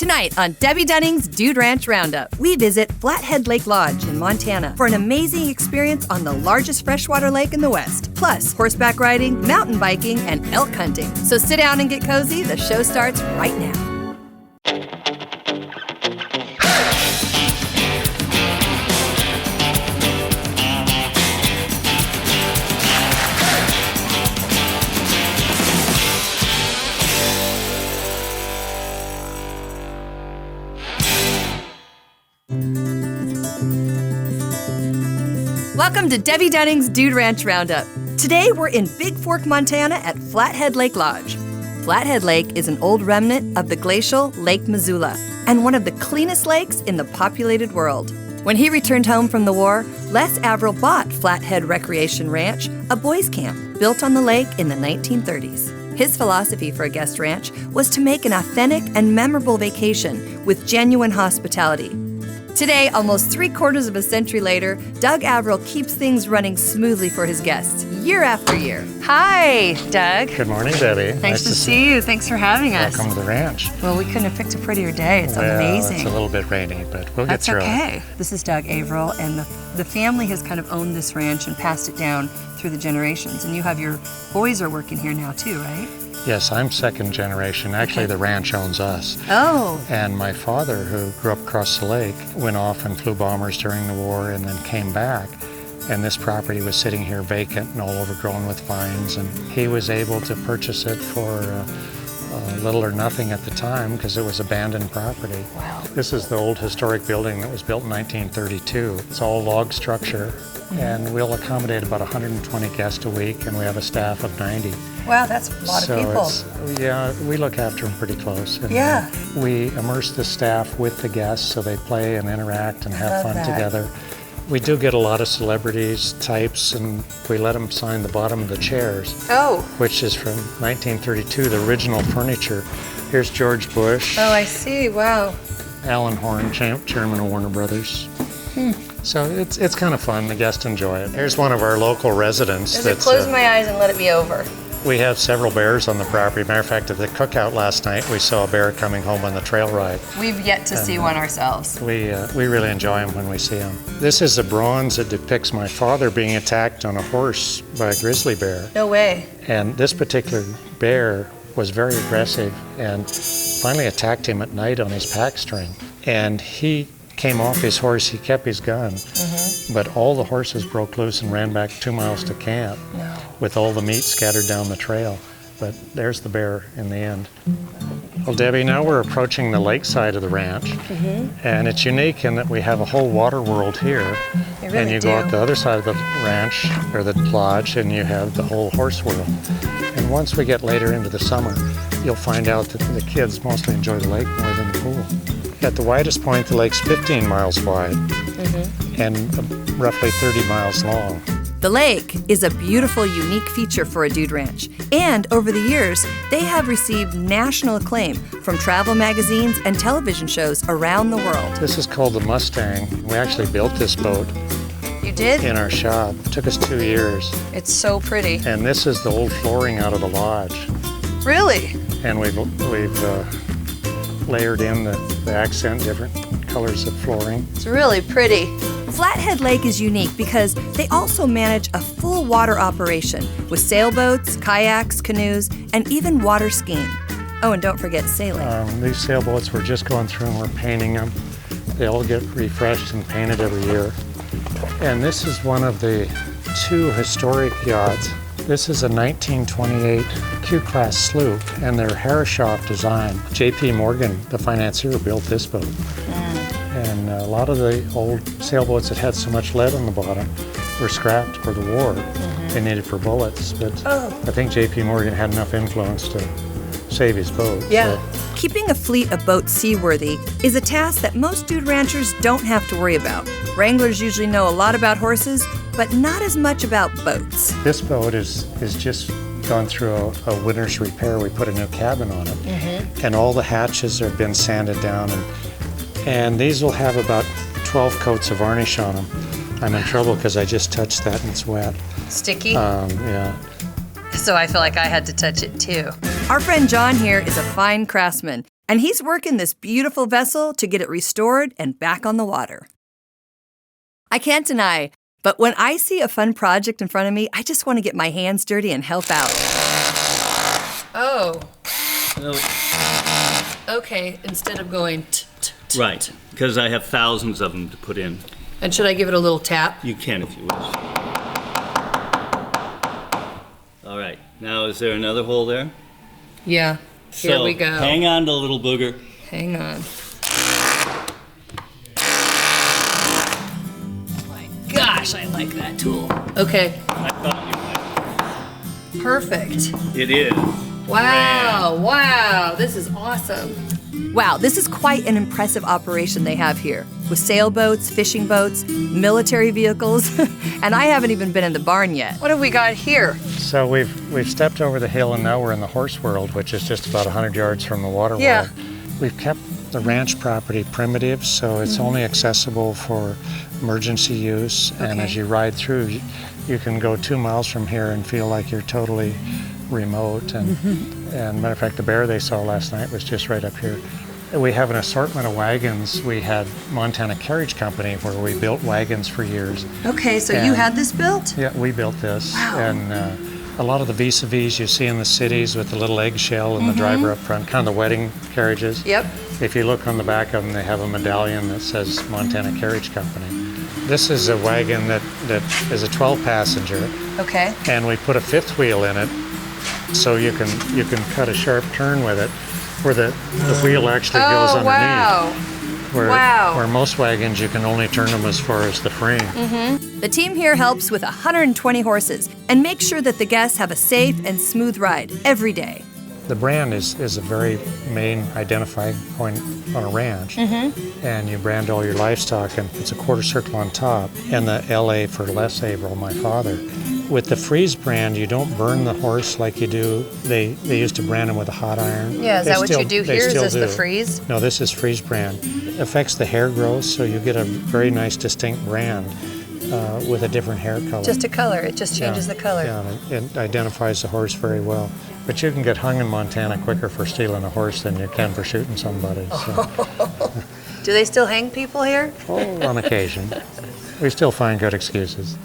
Tonight on Debbe Dunning's Dude Ranch Roundup, we visit Flathead Lake Lodge in Montana for an amazing experience on the largest freshwater lake in the West. Plus, horseback riding, mountain biking, and elk hunting. So sit down and get cozy. The show starts right now. Welcome to Debbe Dunning's Dude Ranch Roundup. Today we're in Big Fork, Montana at Flathead Lake Lodge. Flathead Lake is an old remnant of the glacial Lake Missoula and one of the cleanest lakes in the populated world. When he returned home from the war, Les Averill bought Flathead Recreation Ranch, a boys' camp built on the lake in the 1930s. His philosophy for a guest ranch was to make an authentic and memorable vacation with genuine hospitality. Today, almost 3/4 of a century later, Doug Averill keeps things running smoothly for his guests, year after year. Hi, Doug. Good morning, Debbie. Nice to see you. Thanks for having us. Welcome to the ranch. Well, we couldn't have picked a prettier day. It's amazing. It's a little bit rainy, but we'll get through it. That's okay. This is Doug Averill, and the family has kind of owned this ranch and passed it down through the generations. And you have your boys are working here now too, right? Yes, I'm second generation. Actually, the ranch owns us. Oh. And my father, who grew up across the lake, went off and flew bombers during the war and then came back. And this property was sitting here vacant and all overgrown with vines. And he was able to purchase it for little or nothing at the time because it was abandoned property. Wow. This is the old historic building that was built in 1932. It's all log structure. And we'll accommodate about 120 guests a week, and we have a staff of 90. Wow, that's a lot of people. Yeah, we look after them pretty close. And yeah. We immerse the staff with the guests so they play and interact and have fun together. We do get a lot of celebrities, types, and we let them sign the bottom of the chairs. Oh. Which is from 1932, the original furniture. Here's George Bush. Oh, I see. Wow. Alan Horn, chairman of Warner Brothers. So it's kind of fun. The guests enjoy it. Here's one of our local residents. Close my eyes and let it be over. We have several bears on the property. Matter of fact, at the cookout last night, we saw a bear coming home on the trail ride. We've yet to see one ourselves. We really enjoy them when we see them. This is a bronze that depicts my father being attacked on a horse by a grizzly bear. No way. And this particular bear was very aggressive and finally attacked him at night on his pack string. And he came off his horse, he kept his gun, but all the horses broke loose and ran back 2 miles to camp with all the meat scattered down the trail. But there's the bear in the end. Well, Debbie, now we're approaching the lake side of the ranch, and it's unique in that we have a whole water world here. And you go out the other side of the ranch, or the lodge, and you have the whole horse world. And once we get later into the summer, you'll find out that the kids mostly enjoy the lake more than the pool. At the widest point, the lake's 15 miles wide and roughly 30 miles long. The lake is a beautiful, unique feature for a dude ranch. And over the years, they have received national acclaim from travel magazines and television shows around the world. This is called the Mustang. We actually built this boat. You did? In our shop. It took us 2 years. It's so pretty. And this is the old flooring out of the lodge. Really? And we've layered in the accent, different colors of flooring. It's really pretty. Flathead Lake is unique because they also manage a full water operation with sailboats, kayaks, canoes, and even water skiing. Oh, and don't forget sailing. These sailboats, we're just going through and we're painting them. They all get refreshed and painted every year. And this is one of the 2 historic yachts. This is a 1928 Q-class sloop, and they're Harrishoff design. J.P. Morgan, the financier, built this boat. And a lot of the old sailboats that had so much lead on the bottom were scrapped for the war. They needed for bullets, but I think J.P. Morgan had enough influence to save his boat. Yeah. So. Keeping a fleet of boats seaworthy is a task that most dude ranchers don't have to worry about. Wranglers usually know a lot about horses, but not as much about boats. This boat is just gone through a winter's repair. We put a new cabin on it, and all the hatches have been sanded down, and these will have about 12 coats of varnish on them. I'm in trouble because I just touched that and it's wet. Sticky? Yeah. So I feel like I had to touch it too. Our friend John here is a fine craftsman. And he's working this beautiful vessel to get it restored and back on the water. I can't deny, but when I see a fun project in front of me, I just want to get my hands dirty and help out. Oh. Okay, instead of going Right, because I have thousands of them to put in. And should I give it a little tap? You can if you wish. All right, now is there another hole there? Yeah, here we go. Hang on to the little booger. Hang on. Oh my gosh, I like that tool. Okay. I thought you might. Perfect. It is. Wow, wow, this is awesome. Wow, this is quite an impressive operation they have here, with sailboats, fishing boats, military vehicles, and I haven't even been in the barn yet. What have we got here? So we've stepped over the hill and now we're in the horse world, which is just about 100 yards from the water world. We've kept the ranch property primitive, so it's only accessible for emergency use. Okay. And as you ride through, you can go 2 miles from here and feel like you're totally remote. And matter of fact, the bear they saw last night was just right up here. We have an assortment of wagons. We had Montana Carriage Company where we built wagons for years. Okay, so you had this built? Yeah, we built this. Wow. And a lot of the vis-a-vis you see in the cities with the little eggshell and the driver up front, kind of the wedding carriages. Yep. If you look on the back of them, they have a medallion that says Montana Carriage Company. This is a wagon that is a 12-passenger. Okay. And we put a fifth wheel in it, so you can cut a sharp turn with it, where the wheel actually goes underneath. Wow. Where most wagons you can only turn them as far as the frame. The team here helps with 120 horses and makes sure that the guests have a safe and smooth ride every day. The brand is a very main identifying point on a ranch. And you brand all your livestock, and it's a quarter circle on top, and the LA for Les Averill, my father. With the freeze brand, you don't burn the horse like you do. They used to brand them with a hot iron. Yeah, is that what you do here? Is this the freeze? No, this is freeze brand. It affects the hair growth, so you get a very nice distinct brand with a different hair color. Just a color, it just changes the color. Yeah, it identifies the horse very well. But you can get hung in Montana quicker for stealing a horse than you can for shooting somebody. So. Do they still hang people here? Oh, on occasion. We still find good excuses.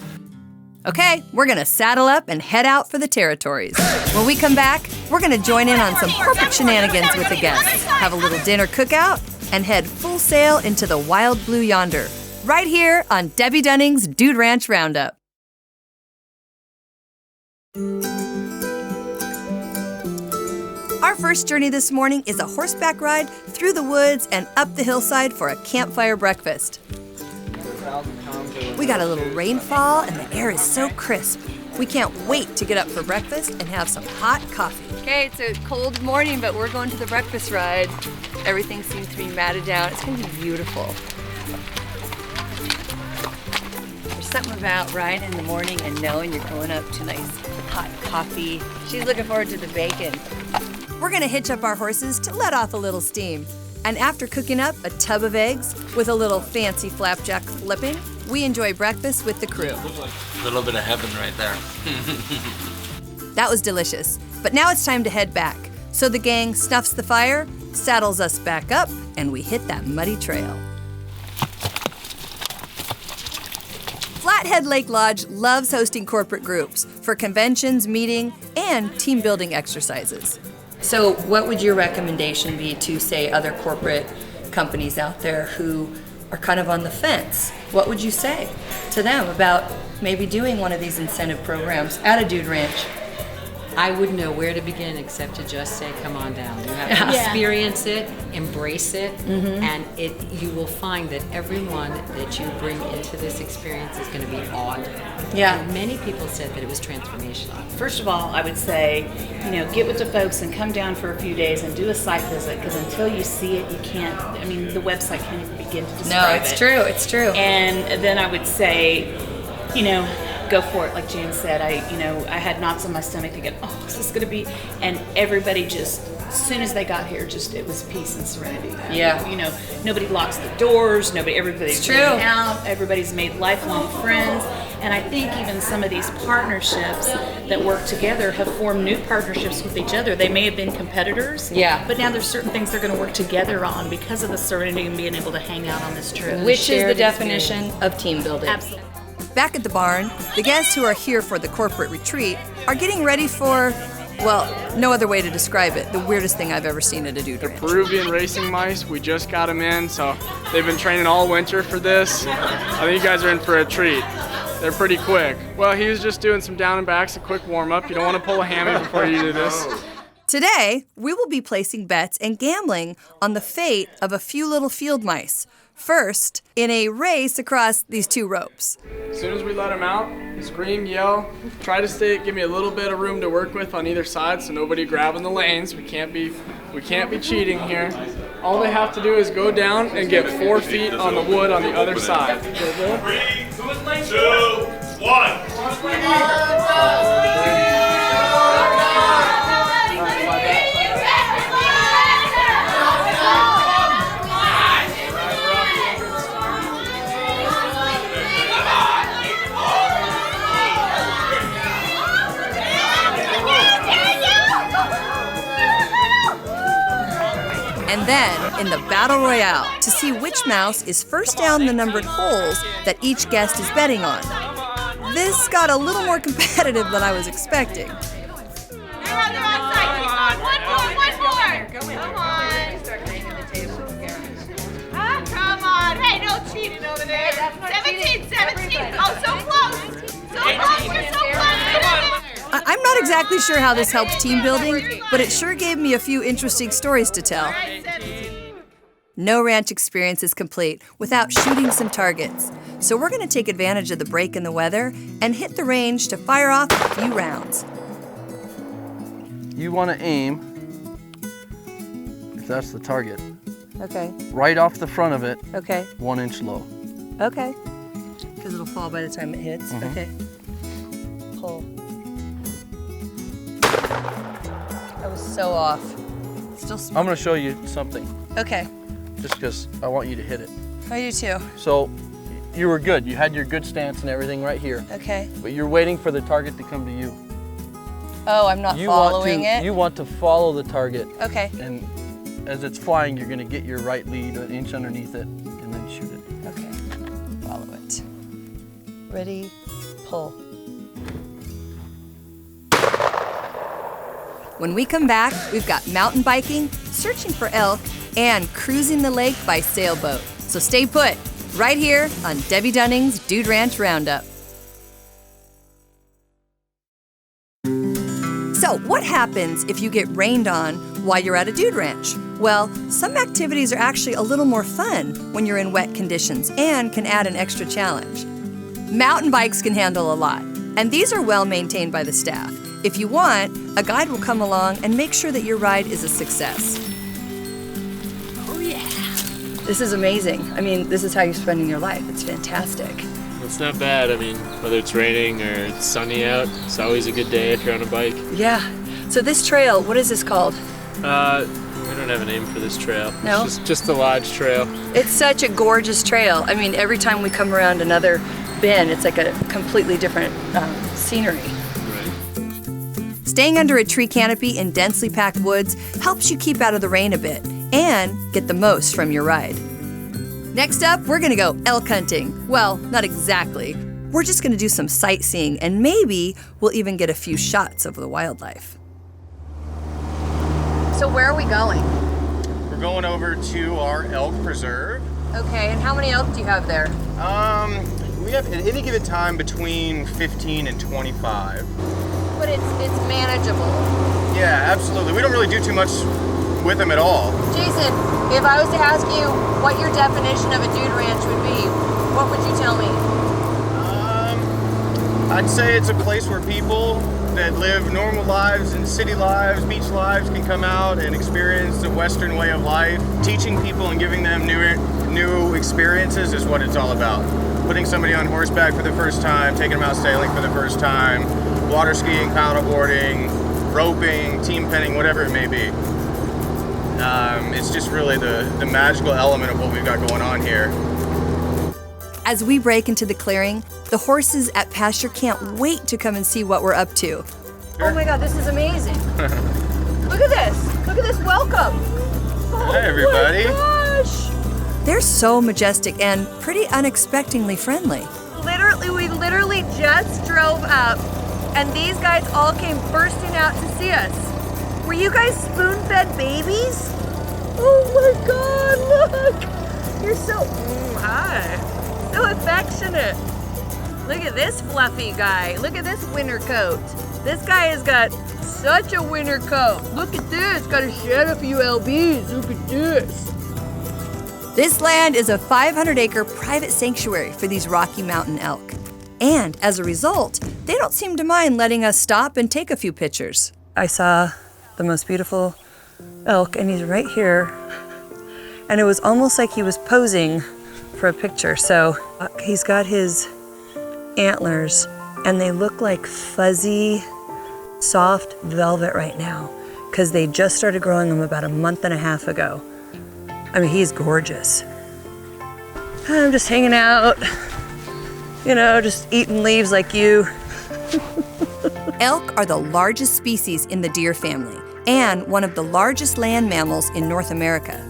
Okay, we're gonna saddle up and head out for the territories. When we come back, we're gonna join in on some corporate shenanigans with the guests, have a little dinner cookout, and head full sail into the wild blue yonder, right here on Debbe Dunning's Dude Ranch Roundup. Our first journey this morning is a horseback ride through the woods and up the hillside for a campfire breakfast. We got a little rainfall and the air is so crisp. We can't wait to get up for breakfast and have some hot coffee. Okay, it's a cold morning, but we're going to the breakfast ride. Everything seems to be matted down. It's gonna be beautiful. There's something about riding in the morning and knowing you're going up to nice hot coffee. She's looking forward to the bacon. We're gonna hitch up our horses to let off a little steam. And after cooking up a tub of eggs with a little fancy flapjack flipping, we enjoy breakfast with the crew. A little bit of heaven right there. That was delicious. But now it's time to head back. So the gang snuffs the fire, saddles us back up, and we hit that muddy trail. Flathead Lake Lodge loves hosting corporate groups for conventions, meeting, and team building exercises. So what would your recommendation be to, say, other corporate companies out there who are kind of on the fence? What would you say to them about maybe doing one of these incentive programs at a dude ranch? I wouldn't know where to begin except to just say, come on down. You have to experience it, embrace it, and you will find that everyone that you bring into this experience is going to be awed. Yeah. And many people said that it was transformational. First of all, I would say, get with the folks and come down for a few days and do a site visit, because until you see it, you can't, the website can't even begin to describe it. No, it's true. And then I would say, go for it. Like Jane said, I had knots on my stomach thinking, oh, is this going to be, and everybody just, as soon as they got here, it was peace and serenity. Nobody locks the doors, everybody's going out, everybody's made lifelong friends. And I think even some of these partnerships that work together have formed new partnerships with each other. They may have been competitors, Yeah. but now there's certain things they're going to work together on because of the serenity and being able to hang out on this trip. Which is the Shared definition of team building. Absolutely. Back at the barn, the guests who are here for the corporate retreat are getting ready for, well, no other way to describe it, the weirdest thing I've ever seen at a dude ranch. Peruvian racing mice, we just got them in, so they've been training all winter for this. I think you guys are in for a treat. They're pretty quick. Well, he was just doing some down and backs, a quick warm up. You don't want to pull a hammy before you do this. Today, we will be placing bets and gambling on the fate of a few little field mice. First, in a race across these two ropes. As soon as we let them out, scream, yell, try to give me a little bit of room to work with on either side so nobody grabbing the lanes. We can't be cheating here. All they have to do is go down and get 4 feet on the wood on the other side. 3, 2, 1. And then, in the Battle Royale, to see which mouse is first down the numbered holes that each guest is betting on. This got a little more competitive than I was expecting. They're on the wrong side. One more. Come on. Oh, come on. Hey, no cheating over there. 17. Oh, so close. So close. We're so close. I'm not exactly sure how this helps team building, but it sure gave me a few interesting stories to tell. No ranch experience is complete without shooting some targets. So we're going to take advantage of the break in the weather and hit the range to fire off a few rounds. You want to aim, if that's the target, Okay, right off the front of it, okay, 1 inch low. okay. Because it'll fall by the time it hits. Okay. Pull. That was so off. Still I'm going to show you something, Okay, just because I want you to hit it. I do too. So, you were good. You had your good stance and everything right here. Okay. But you're waiting for the target to come to you. Oh, I'm not following it? You want to follow the target. Okay. And as it's flying, you're going to get your right lead an inch underneath it and then shoot it. Okay. Follow it. Ready, pull. When we come back, we've got mountain biking, searching for elk, and cruising the lake by sailboat. So stay put, right here on Debbe Dunning's Dude Ranch Roundup. So what happens if you get rained on while you're at a dude ranch? Well, some activities are actually a little more fun when you're in wet conditions and can add an extra challenge. Mountain bikes can handle a lot, and these are well maintained by the staff. If you want, a guide will come along and make sure that your ride is a success. Oh yeah! This is amazing. I mean, this is how you're spending your life. It's fantastic. It's not bad. I mean, whether it's raining or it's sunny out, it's always a good day if you're on a bike. Yeah. So this trail, what is this called? We don't have a name for this trail. No? It's just the Lodge Trail. It's such a gorgeous trail. I mean, every time we come around another bend, it's like a completely different scenery. Right. Staying under a tree canopy in densely packed woods helps you keep out of the rain a bit and get the most from your ride. Next up, we're gonna go elk hunting. Well, not exactly. We're just gonna do some sightseeing and maybe we'll even get a few shots of the wildlife. So where are we going? We're going over to our elk preserve. Okay, and how many elk do you have there? We have at any given time between 15 and 25. But it's manageable. Yeah, absolutely. We don't really do too much with them at all. Jason, if I was to ask you what your definition of a dude ranch would be, what would you tell me? I'd say it's a place where people that live normal lives and city lives, beach lives, can come out and experience the Western way of life. Teaching people and giving them new experiences is what it's all about. Putting somebody on horseback for the first time, taking them out sailing for the first time, water skiing, paddleboarding, roping, team penning, whatever it may be. It's just really the magical element of what we've got going on here. As we break into the clearing, the horses at pasture can't wait to come and see what we're up to. Oh my God, this is amazing. Look at this. Look at this welcome. Hi, everybody. Oh my gosh. They're so majestic and pretty unexpectedly friendly. We literally just drove up and these guys all came bursting out to see us. Were you guys spoon-fed babies? Oh my God, look. You're so, hi. So affectionate. Look at this fluffy guy. Look at this winter coat. This guy has got such a winter coat. Look at this. Got to shed a few lbs. Look at this. This land is a 500-acre private sanctuary for these Rocky Mountain elk. And as a result, they don't seem to mind letting us stop and take a few pictures. I saw the most beautiful elk, and he's right here. And it was almost like he was posing for a picture. So he's got his antlers, and they look like fuzzy, soft velvet right now, because they just started growing them about a month and a half ago. I mean, he's gorgeous. I'm just hanging out, you know, just eating leaves like you. Elk are the largest species in the deer family and one of the largest land mammals in North America.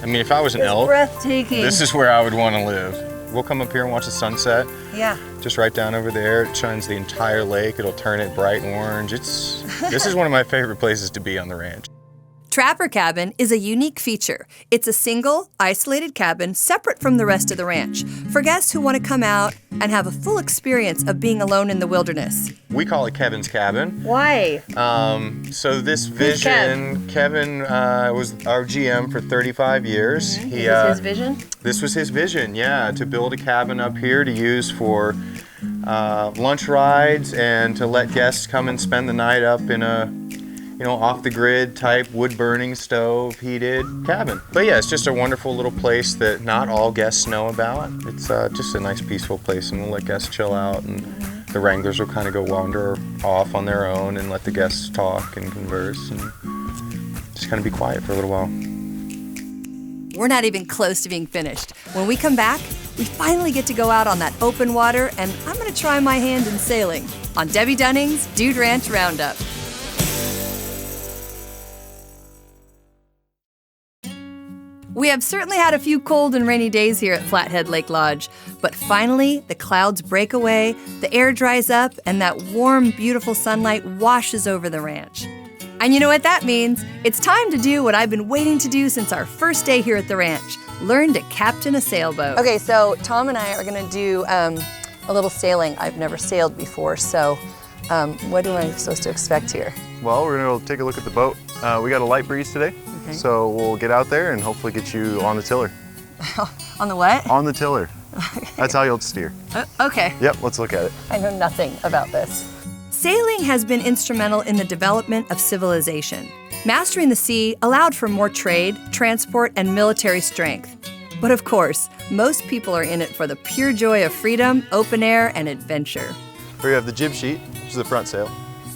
I mean, if I was an elk, breathtaking. this is where I would want to live. We'll come up here and watch the sunset. Yeah. Just right down over there. It shines the entire lake. It'll turn it bright orange. This is one of my favorite places to be on the ranch. Trapper Cabin is a unique feature. It's a single, isolated cabin separate from the rest of the ranch for guests who want to come out and have a full experience of being alone in the wilderness. We call it Kevin's Cabin. Why? So this vision, Kevin was our GM for 35 years. Mm-hmm. Is this his vision? This was his vision, yeah, to build a cabin up here to use for lunch rides and to let guests come and spend the night up in a off the grid type wood burning stove heated cabin. But yeah, it's just a wonderful little place that not all guests know about. It's just a nice peaceful place, and we'll let guests chill out, and the wranglers will kind of go wander off on their own and let the guests talk and converse and just kind of be quiet for a little while. We're not even close to being finished. When we come back, we finally get to go out on that open water, and I'm gonna try my hand in sailing on Debbe Dunning's Dude Ranch Roundup. We have certainly had a few cold and rainy days here at Flathead Lake Lodge, but finally the clouds break away, the air dries up, and that warm, beautiful sunlight washes over the ranch. And you know what that means? It's time to do what I've been waiting to do since our first day here at the ranch, learn to captain a sailboat. Okay, so Tom and I are gonna do a little sailing. I've never sailed before, so what am I supposed to expect here? Well, we're gonna take a look at the boat. We got a light breeze today. Okay. So we'll get out there and hopefully get you on the tiller. On the what? On the tiller. That's how you'll steer. Okay. Yep, let's look at it. I know nothing about this. Sailing has been instrumental in the development of civilization. Mastering the sea allowed for more trade, transport, and military strength. But of course, most people are in it for the pure joy of freedom, open air, and adventure. Here we have the jib sheet, which is the front sail.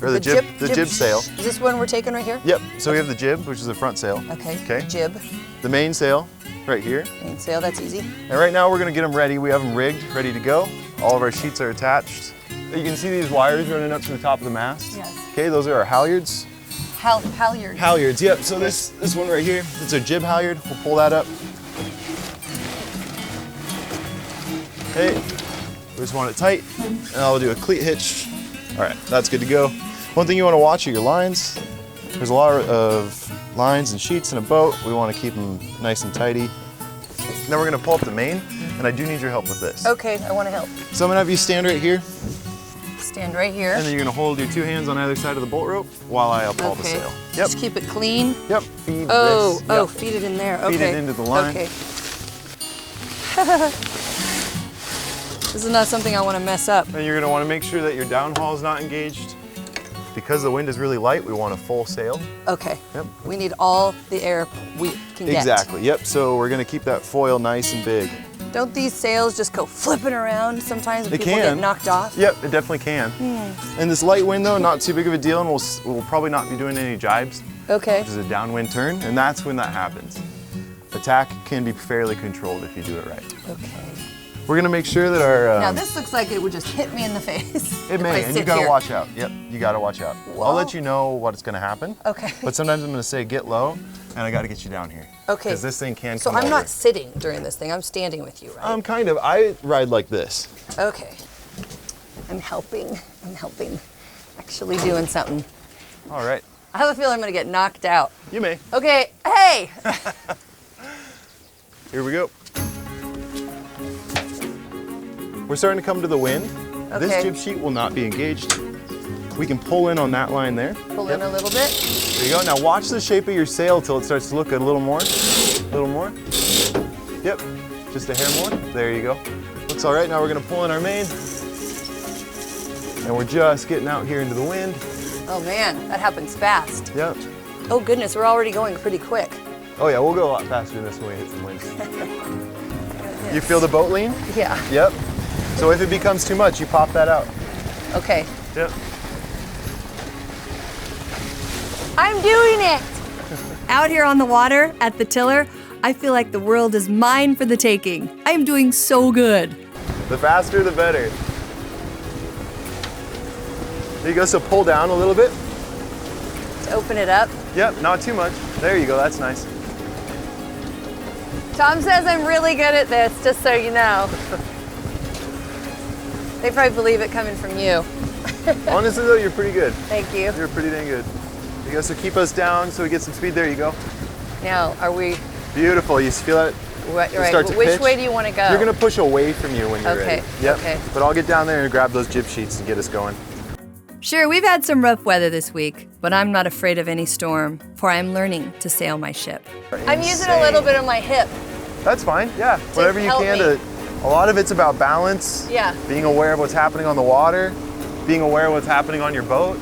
Or the jib sail. Is this one we're taking right here? Yep, so we have the jib, which is the front sail. Okay. Jib. The main sail, right here. Main sail, that's easy. And right now we're gonna get them ready. We have them rigged, ready to go. All of our sheets are attached. You can see these wires running up to the top of the mast. Yes. Okay, those are our halyards. Halyards. Halyards, yep. So this one right here, it's our jib halyard. We'll pull that up. Okay, we just want it tight, and I'll do a cleat hitch. All right, that's good to go. One thing you want to watch are your lines. There's a lot of lines and sheets in a boat. We want to keep them nice and tidy. Then we're going to pull up the main, and I do need your help with this. Okay, I want to help. So I'm going to have you stand right here. Stand right here. And then you're going to hold your two hands on either side of the bolt rope while I uphaul the sail. Yep. Just keep it clean. Yep. Feed this. Yep. Feed it in there. Okay. Feed it into the line. Okay. This is not something I want to mess up. And you're going to want to make sure that your downhaul is not engaged. Because the wind is really light, we want a full sail. Okay. Yep. We need all the air we can get. Exactly. Yep. So we're going to keep that foil nice and big. Don't these sails just go flipping around sometimes when They people can. get knocked off? Yep, it definitely can. And this light wind though, not too big of a deal, and we'll probably not be doing any jibes. Okay. Which is a downwind turn, and that's when that happens. Attack can be fairly controlled if you do it right. Okay. We're gonna make sure that our... Now this looks like it would just hit me in the face. It may, and you gotta watch out. Yep, you gotta watch out. Whoa. I'll let you know what's gonna happen. Okay. But sometimes I'm gonna say get low, and I gotta get you down here. Okay. Because this thing can So come I'm over. not sitting during this thing, I'm standing with you, right? Kind of. I ride like this. Okay. I'm helping. Actually doing something. All right. I have a feeling I'm gonna get knocked out. You may. Okay, hey! Here we go. We're starting to come to the wind. Okay. This jib sheet will not be engaged. We can pull in on that line there. Pull in a little bit. There you go. Now watch the shape of your sail till it starts to look a little more. A little more. Yep. Just a hair more. There you go. Looks all right. Now we're gonna pull in our main. And we're just getting out here into the wind. Oh man, that happens fast. Yep. Oh goodness, we're already going pretty quick. Oh yeah, we'll go a lot faster than this when we hit some wind. You feel the boat lean? Yeah. Yep. So if it becomes too much, you pop that out. Okay. Yep. I'm doing it! Out here on the water, at the tiller, I feel like the world is mine for the taking. I am doing so good. The faster, the better. There you go, so pull down a little bit. To open it up. Yep, not too much. There you go, that's nice. Tom says I'm really good at this, just so you know. They probably believe it coming from you. Honestly though, you're pretty good. Thank you. You're pretty dang good. There you go, so keep us down so we get some speed. There you go. Now, are we... Beautiful, you feel that? Right, Start to which pitch. way do you want to go? You're gonna push away from you when you're ready. Yep. Okay. But I'll get down there and grab those jib sheets and get us going. Sure, we've had some rough weather this week, but I'm not afraid of any storm, for I'm learning to sail my ship. I'm using a little bit of my hip. That's fine, yeah. Whatever you help can me. to, a lot of it's about balance. Yeah. Being aware of what's happening on the water, being aware of what's happening on your boat.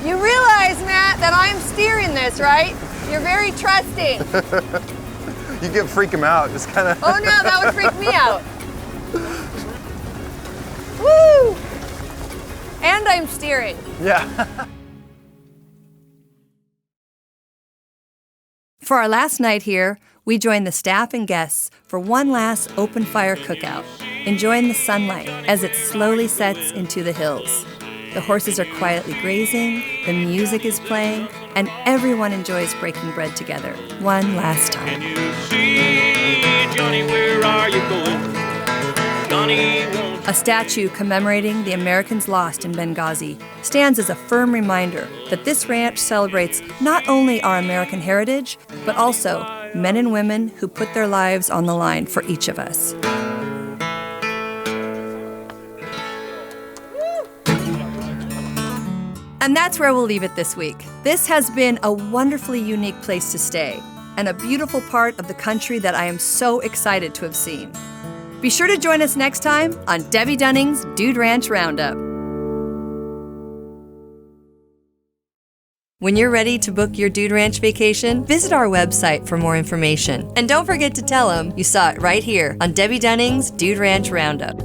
You realize, Matt, that I'm steering this, right? You're very trusting. You can freak him out, just kind of. Oh no, that would freak me out. Woo! And I'm steering. Yeah. For our last night here, we joined the staff and guests for one last open fire cookout, enjoying the sunlight as it slowly sets into the hills. The horses are quietly grazing, the music is playing, and everyone enjoys breaking bread together one last time. Johnny, where are you going? Johnny, won't A statue commemorating the Americans lost in Benghazi stands as a firm reminder that this ranch celebrates not only our American heritage, but also men and women who put their lives on the line for each of us. And that's where we'll leave it this week. This has been a wonderfully unique place to stay, and a beautiful part of the country that I am so excited to have seen. Be sure to join us next time on Debbe Dunning's Dude Ranch Roundup. When you're ready to book your Dude Ranch vacation, visit our website for more information. And don't forget to tell them you saw it right here on Debbe Dunning's Dude Ranch Roundup.